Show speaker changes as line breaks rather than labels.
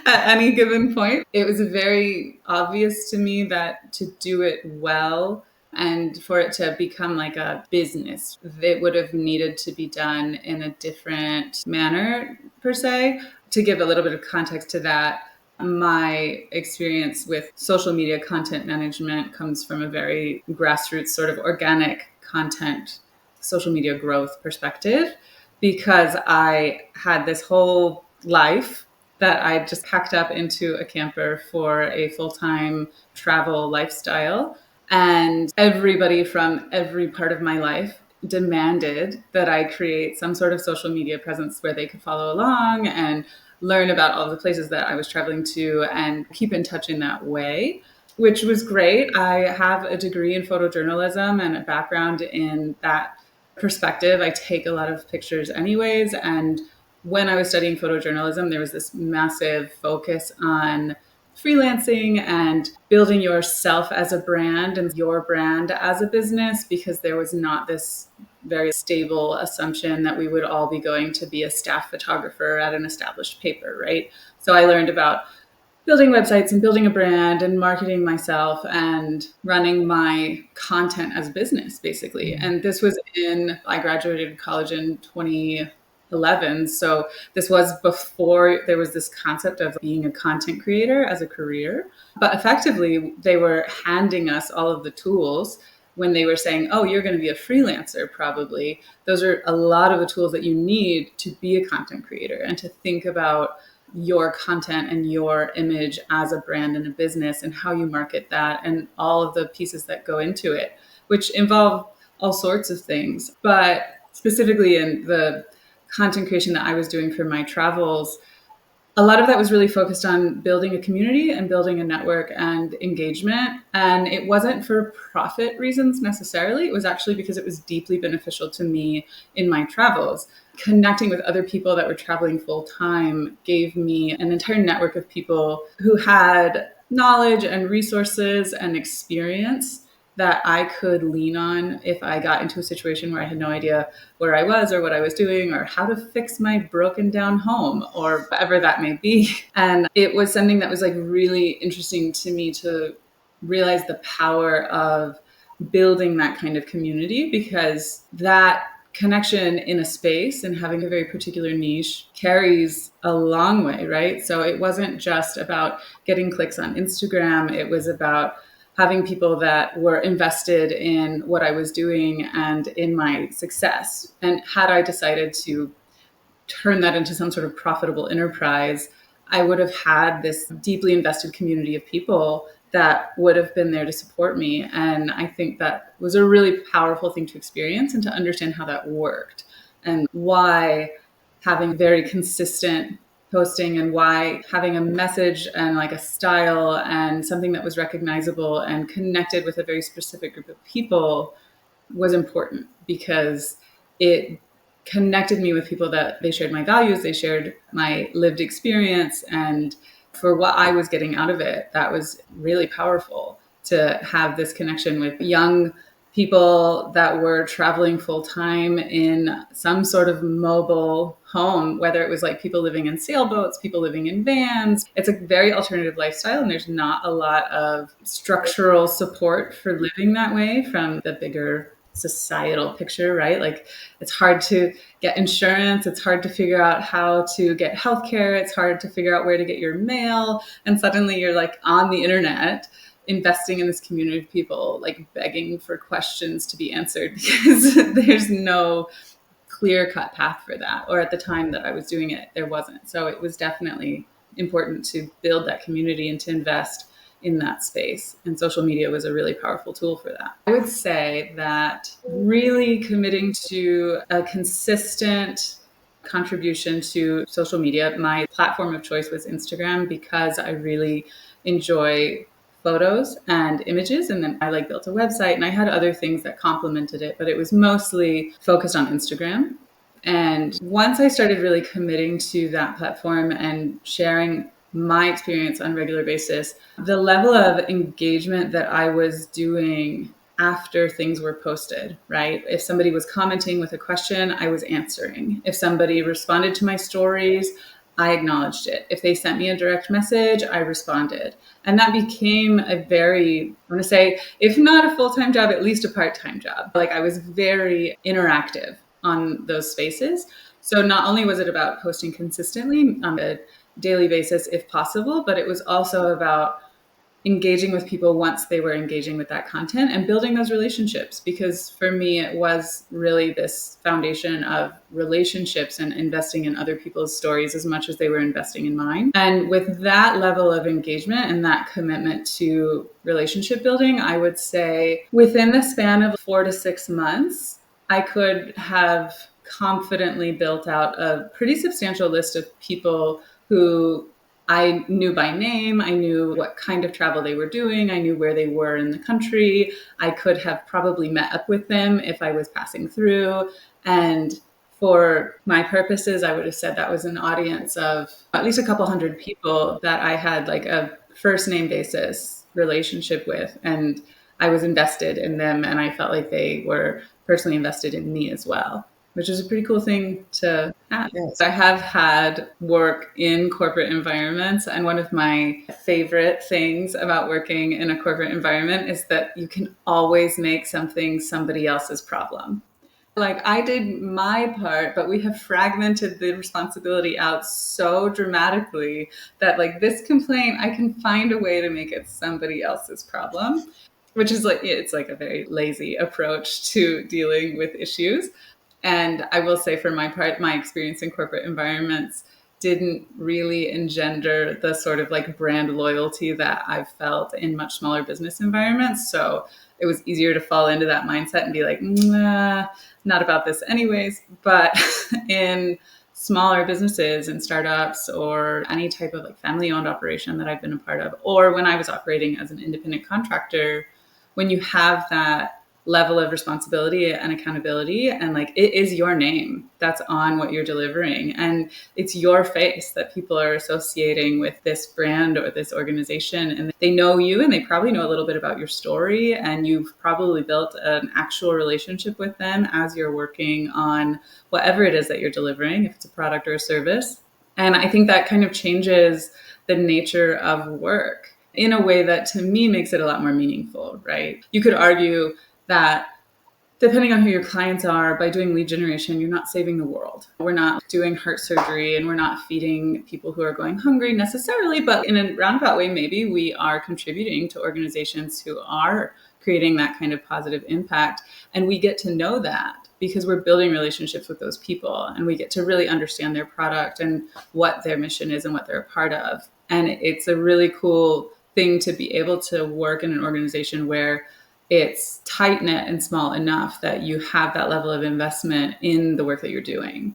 at any given point. It was very obvious to me that to do it well and for it to become like a business, it would have needed to be done in a different manner, per se. To give a little bit of context to that, my experience with social media content management comes from a very grassroots sort of organic content, social media growth perspective, because I had this whole life that I just packed up into a camper for a full-time travel lifestyle. And everybody from every part of my life demanded that I create some sort of social media presence where they could follow along and learn about all the places that I was traveling to and keep in touch in that way, which was great. I have a degree in photojournalism and a background in that perspective. I take a lot of pictures anyways. And when I was studying photojournalism, there was this massive focus on freelancing and building yourself as a brand and your brand as a business, because there was not this very stable assumption that we would all be going to be a staff photographer at an established paper, right? So I learned about building websites and building a brand and marketing myself and running my content as a business, basically. And this was I graduated college in 2011. So this was before there was this concept of being a content creator as a career. But effectively, they were handing us all of the tools when they were saying, oh, you're going to be a freelancer, probably. Those are a lot of the tools that you need to be a content creator and to think about your content and your image as a brand and a business and how you market that and all of the pieces that go into it, which involve all sorts of things. But specifically in the content creation that I was doing for my travels, a lot of that was really focused on building a community and building a network and engagement. And it wasn't for profit reasons necessarily. It was actually because it was deeply beneficial to me in my travels. Connecting with other people that were traveling full time gave me an entire network of people who had knowledge and resources and experience that I could lean on if I got into a situation where I had no idea where I was or what I was doing or how to fix my broken down home or whatever that may be. And it was something that was like really interesting to me to realize the power of building that kind of community, because that connection in a space and having a very particular niche carries a long way, right? So it wasn't just about getting clicks on Instagram. It was about having people that were invested in what I was doing and in my success. And had I decided to turn that into some sort of profitable enterprise, I would have had this deeply invested community of people that would have been there to support me. And I think that was a really powerful thing to experience and to understand how that worked and why having very consistent posting and why having a message and like a style and something that was recognizable and connected with a very specific group of people was important, because it connected me with people that they shared my values, they shared my lived experience, and for what I was getting out of it, that was really powerful to have this connection with young people that were traveling full time in some sort of mobile home, whether it was like people living in sailboats, people living in vans. It's a very alternative lifestyle, and there's not a lot of structural support for living that way from the bigger societal picture, right? Like it's hard to get insurance. It's hard to figure out how to get healthcare. It's hard to figure out where to get your mail. And suddenly you're like on the internet investing in this community of people, like begging for questions to be answered because there's no clear cut path for that. Or at the time that I was doing it, there wasn't. So it was definitely important to build that community and to invest in that space. And social media was a really powerful tool for that. I would say that really committing to a consistent contribution to social media, my platform of choice was Instagram, because I really enjoy photos and images. And then I like built a website and I had other things that complemented it, but it was mostly focused on Instagram. And once I started really committing to that platform and sharing my experience on a regular basis, the level of engagement that I was doing after things were posted, right? If somebody was commenting with a question, I was answering. If somebody responded to my stories, I acknowledged it. If they sent me a direct message, I responded. And that became a very, I want to say, if not a full time job, at least a part time job. Like I was very interactive on those spaces. So not only was it about posting consistently on a daily basis, if possible, but it was also about engaging with people once they were engaging with that content and building those relationships. Because for me, it was really this foundation of relationships and investing in other people's stories as much as they were investing in mine. And with that level of engagement and that commitment to relationship building, I would say within the span of 4 to 6 months, I could have confidently built out a pretty substantial list of people who I knew by name. I knew what kind of travel they were doing. I knew where they were in the country. I could have probably met up with them if I was passing through. And for my purposes, I would have said that was an audience of at least a couple hundred people that I had like a first name basis relationship with. And I was invested in them, and I felt like they were personally invested in me as well, which is a pretty cool thing to have. Yes. I have had work in corporate environments, and one of my favorite things about working in a corporate environment is that you can always make something somebody else's problem. Like I did my part, but we have fragmented the responsibility out so dramatically that like this complaint, I can find a way to make it somebody else's problem, which is like, it's like a very lazy approach to dealing with issues. And I will say for my part, my experience in corporate environments didn't really engender the sort of like brand loyalty that I've felt in much smaller business environments. So it was easier to fall into that mindset and be like, nah, not about this anyways. But in smaller businesses and startups or any type of like family owned operation that I've been a part of, or when I was operating as an independent contractor, when you have that level of responsibility and accountability, and like it is your name that's on what you're delivering, and it's your face that people are associating with this brand or this organization, and they know you and they probably know a little bit about your story, and you've probably built an actual relationship with them as you're working on whatever it is that you're delivering, if it's a product or a service. And I think that kind of changes the nature of work in a way that to me makes it a lot more meaningful, right? You could argue that depending on who your clients are, by doing lead generation, you're not saving the world. We're not doing heart surgery and we're not feeding people who are going hungry necessarily, but in a roundabout way, maybe we are contributing to organizations who are creating that kind of positive impact. And we get to know that because we're building relationships with those people, and we get to really understand their product and what their mission is and what they're a part of. And it's a really cool thing to be able to work in an organization where it's tight knit and small enough that you have that level of investment in the work that you're doing.